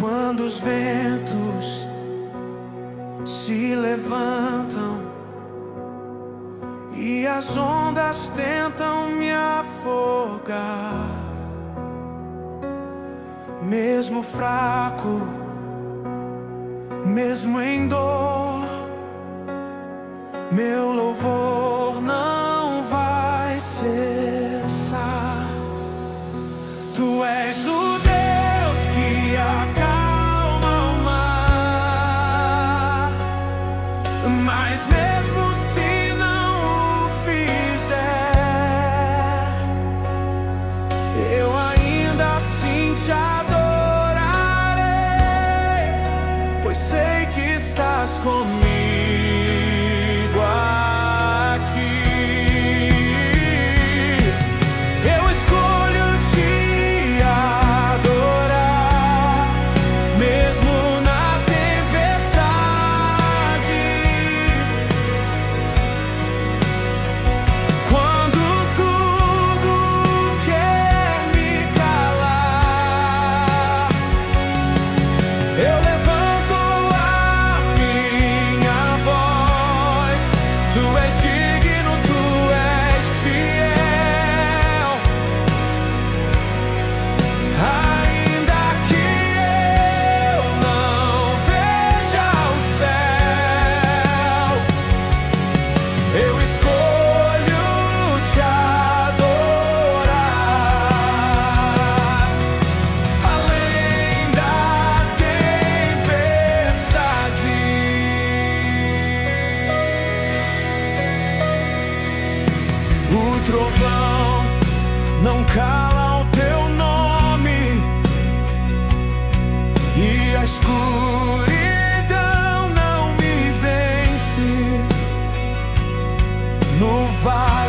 Quando os ventos se levantam e as ondas tentam me afogar, mesmo fraco, mesmo em dor, meu louvor não vai cessar. Tu és o Deus que acalma o mar, mas mesmo se não o fizer, eu ainda assim te adorarei, pois sei que estás comigo aqui. Eu escolho te adorar, mesmo na tempestade. Quando tudo quer me calar, eu levanto a minha voz. Tu és digno, tu és fiel. Ainda que eu não veja o céu, eu escolho te adorar. Além da tempestade, o trovão não cala o teu nome e a escuridão não me vence. No vale